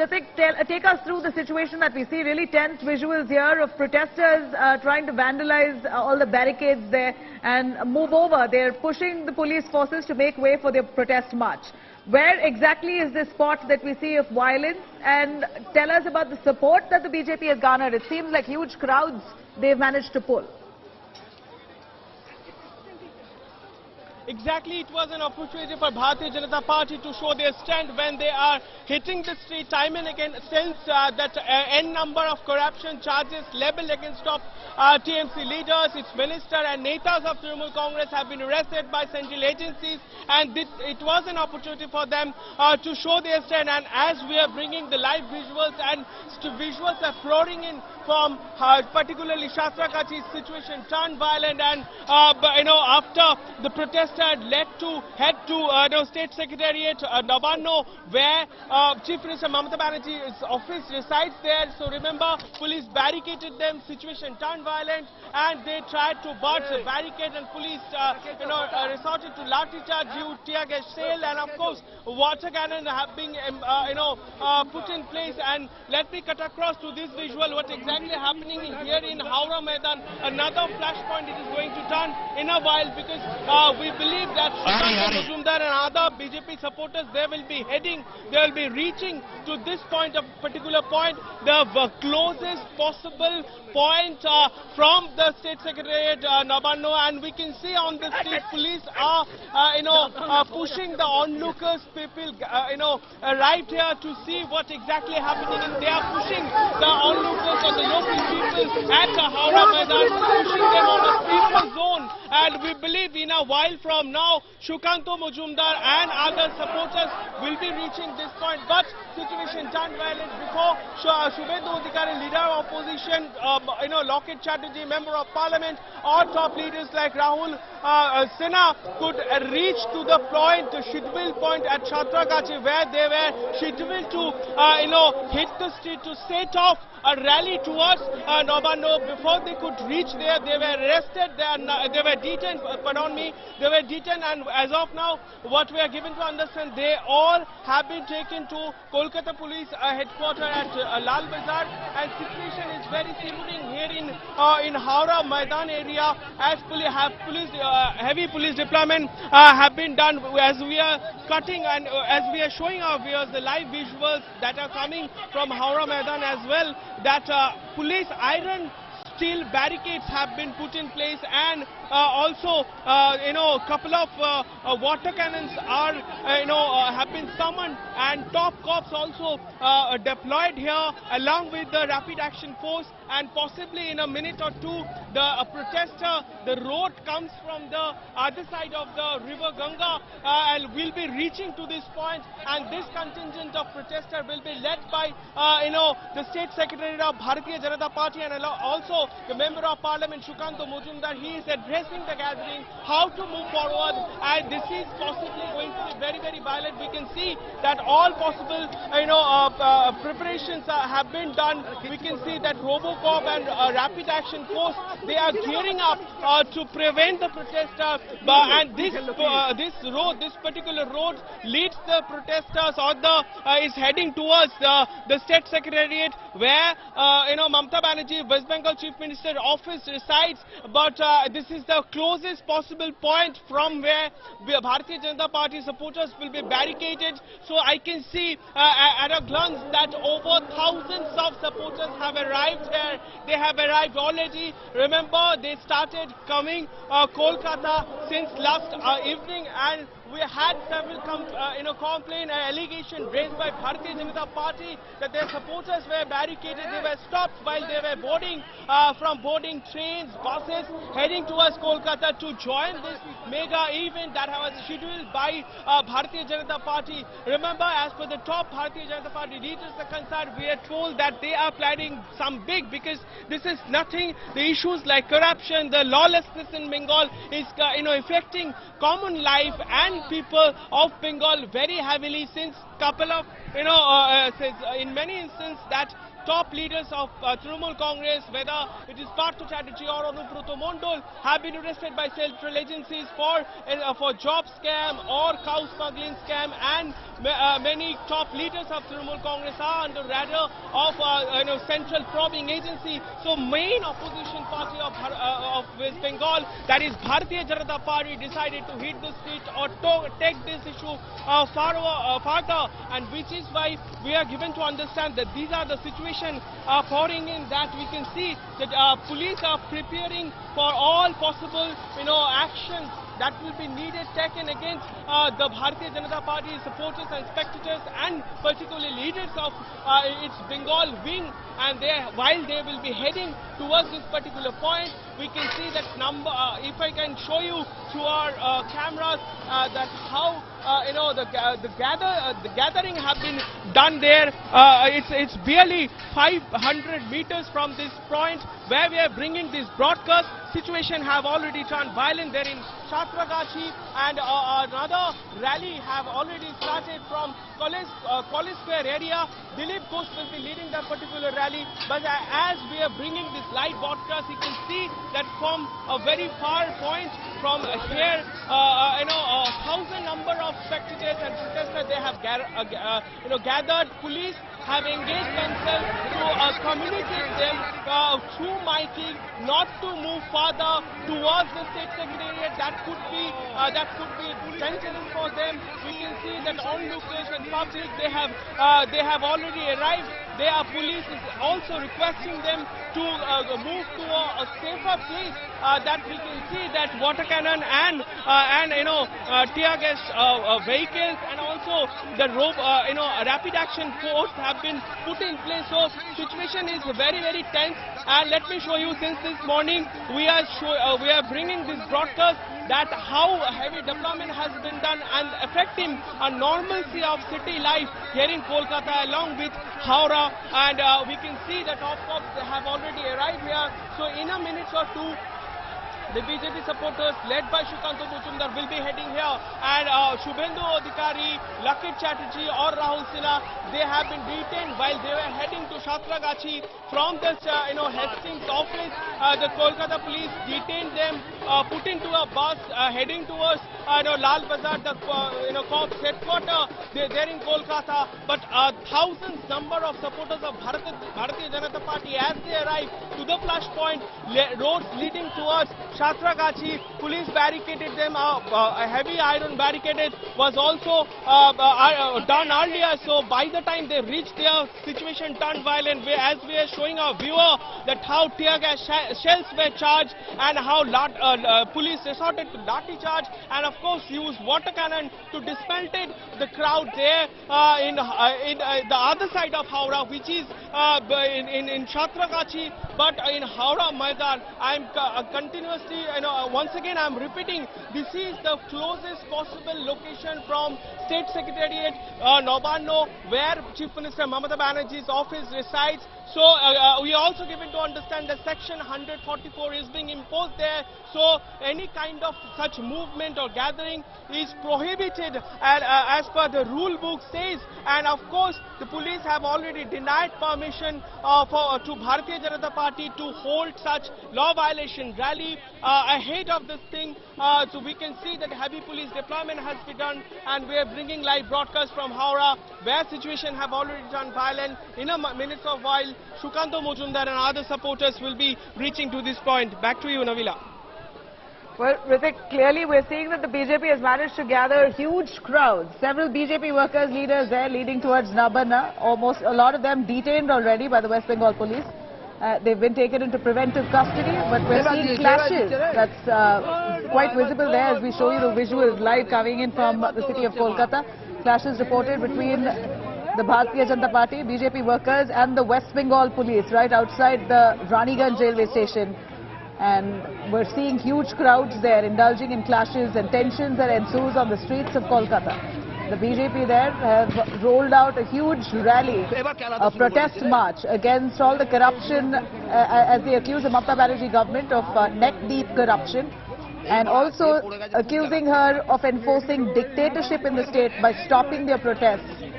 Ritik, take us through the situation that we see. Really tense visuals here of protesters trying to vandalize all the barricades there and move over. They're pushing the police forces to make way for their protest march. Where exactly is this spot that we see of violence? And tell us about the support that the BJP has garnered. It seems like huge crowds they've managed to pull. Exactly, it was an opportunity for Bharatiya Janata Party to show their strength when they are hitting the street time and again, since that n number of corruption charges leveled against TMC leaders, its minister and netas of Trinamool Congress have been arrested by central agencies, and it was an opportunity for them to show their strength. And as we are bringing the live visuals, and visuals are pouring in from particularly Shastrakachi's situation turned violent, and after the protest had head to State Secretariat Nabanna, where Chief Minister Mamata Banerjee's office resides there. So remember, police barricaded them, situation turned violent, and they tried to burst the barricade, and police resorted to lathi charge, tear gas shell, and of course water cannon have been put in place. And let me cut across to this visual what exactly happening here in Howrah Maidan. Another flashpoint it is going to turn in a while, because we believe that Majumdar and other BJP supporters, they will be reaching to this point, a particular point, the closest possible point from the State Secretariat Nabanna, and we can see on the street police are pushing the onlookers, people arrived here to see what exactly happening, and they are pushing the onlookers or the local people at Howrah Maidan, pushing them on a safer zone. And we believe in a while from now, Shukanto Majumdar and other supporters will be reaching this point. But situation turned violent before Shubhendu Adhikari, leader of opposition, Loket Chatterjee, member of parliament, or top leaders like Rahul Sinha could reach to the point, the scheduled point at Shastrakachi, where they were scheduled to hit the street to set off a rally towards Nabanna. Before they could reach there, they were arrested, they were detained, they were detained, and as of now, what we are given to understand, they all have been taken to Kolkata police headquarters at Lal Bazaar, and situation is very simmering here in Howrah Maidan area, as heavy police deployment have been done, as we are cutting and as we are showing our viewers the live visuals that are coming from Howrah Maidan as well, that police iron steel barricades have been put in place, and also couple of water cannons are have been summoned, and top cops also deployed here along with the rapid action force. And possibly in a minute or two, the road comes from the other side of the river Ganga, and will be reaching to this point, and this contingent of protesters will be led by the State Secretary of Bharatiya Janata Party, and also the Member of Parliament Shukanto Majumdar. He is addressing the gathering how to move forward, and this is possibly going to be very, very violent. We can see that all possible preparations have been done. We can see that Robocop and rapid action force, they are gearing up to prevent the protesters, and this particular road leads the protesters, or is heading towards the State Secretariat, where Mamata Banerjee, West Bengal Chief Minister office resides. But this is the closest possible point from where Bharatiya Janata Party supporters will be barricaded. So I can see at a glance that over thousands of supporters have arrived here. They have arrived already. Remember, they started coming Kolkata since last evening, and we had several complaint and allegation raised by Bharatiya Janata Party that their supporters were barricaded. They were stopped while they were boarding trains, buses, heading towards Kolkata to join this mega event that was scheduled by Bharatiya Janata Party. Remember, as per the top Bharatiya Janata Party leaders are concerned, we are told that they are planning some big, because this is nothing. The issues like corruption, the lawlessness in Bengal is affecting common life and people of Bengal very heavily since couple of, since, in many instances that top leaders of Trinamool Congress, whether it is Partha Chatterjee or Anubruto Mondol, have been arrested by central agencies for job scam or cow smuggling scam, and many top leaders of Trinamool Congress are under radar of central probing agency. So main opposition party of West Bengal, that is Bharatiya Janata Party, decided to hit the street or take this issue further, and which is why we are given to understand that these are the situations pouring in, that we can see that police are preparing for all possible actions that will be needed taken against the Bharatiya Janata Party supporters and spectators, and particularly leaders of its Bengal wing. And while they will be heading towards this particular point, we can see that number. If I can show you through our cameras that how the gathering have been done there. It's barely 500 meters from this point where we are bringing this broadcast. Situation have already turned violent there in Chatragachi, and another rally have already started from College Square area. Dilip Ghosh will be leading that particular rally, but as we are bringing this live broadcast, you can see that from a very far point from here, a thousand number of spectators and protesters, they have gathered. Police have engaged themselves to communicate them through miking not to move further towards the state secretariat. That could be dangerous for them. We can see that onlookers and public, they have already arrived. Their police is also requesting them to move to a safer place. That we can see that water cannon and tear gas vehicles, and also the rapid action force have been put in place. So situation is very, very tense. And let me show you, since this morning we are bringing this broadcast that how heavy deployment has been done and affecting a normalcy of city life here in Kolkata along with Howrah, and we can see that top cops have already arrived here. So in a minute or two, the BJP supporters led by Shukanta Mujumdar will be heading here, and Shubhendu Adhikari, Lakit Chatterjee or Rahul Sinha, they have been detained while they were heading to Chatragachi from this Hastings office. The Kolkata police detained them, put into a bus heading towards Lal Bazar, the corps headquarters there in Kolkata. But thousands number of supporters of Bharatiya Janata Party, as they arrived to the flash point, roads leading towards Chatragachi, police barricaded them. A heavy iron barricade was also done earlier. So by the time they reached there, situation turned violent. As we are showing our viewer that how tear gas shells were charged, and how police resorted to lathi charge, and of course used water cannon to dismantle the crowd there in the other side of Howrah, which is in Chatragachi. But in Howrah Maidan, I'm continuously, once again I'm repeating, this is the closest possible location from State Secretariat, Nabanna, where Chief Minister Mamata Banerjee's office resides. So we also given to understand that Section 144 is being imposed there. So any kind of such movement or gathering is prohibited as per the rule book says. And of course, the police have already denied permission to Bharatiya Janata Party to hold such law violation rally ahead of this thing. So we can see that heavy police deployment has been done, and we are bringing live broadcast from Howrah, where situation have already turned violent. In a minute of while, Shukanta Mujumdar and other supporters will be reaching to this point. Back to you, Navila. Well, Ritik, clearly we're seeing that the BJP has managed to gather huge crowds. Several BJP workers, leaders there leading towards Nabanna. Almost a lot of them detained already by the West Bengal police. They've been taken into preventive custody, but we're seeing clashes. That's quite visible there as we show you the visuals live coming in from the city of Kolkata. Clashes reported between the Bharatiya Janata Party, BJP workers and the West Bengal police right outside the Raniganj railway station. And we're seeing huge crowds there indulging in clashes and tensions that ensues on the streets of Kolkata. The BJP there have rolled out a huge rally, a protest march against all the corruption as they accuse the Mamata Banerjee government of neck-deep corruption. and also accusing her of enforcing dictatorship in the state by stopping their protests.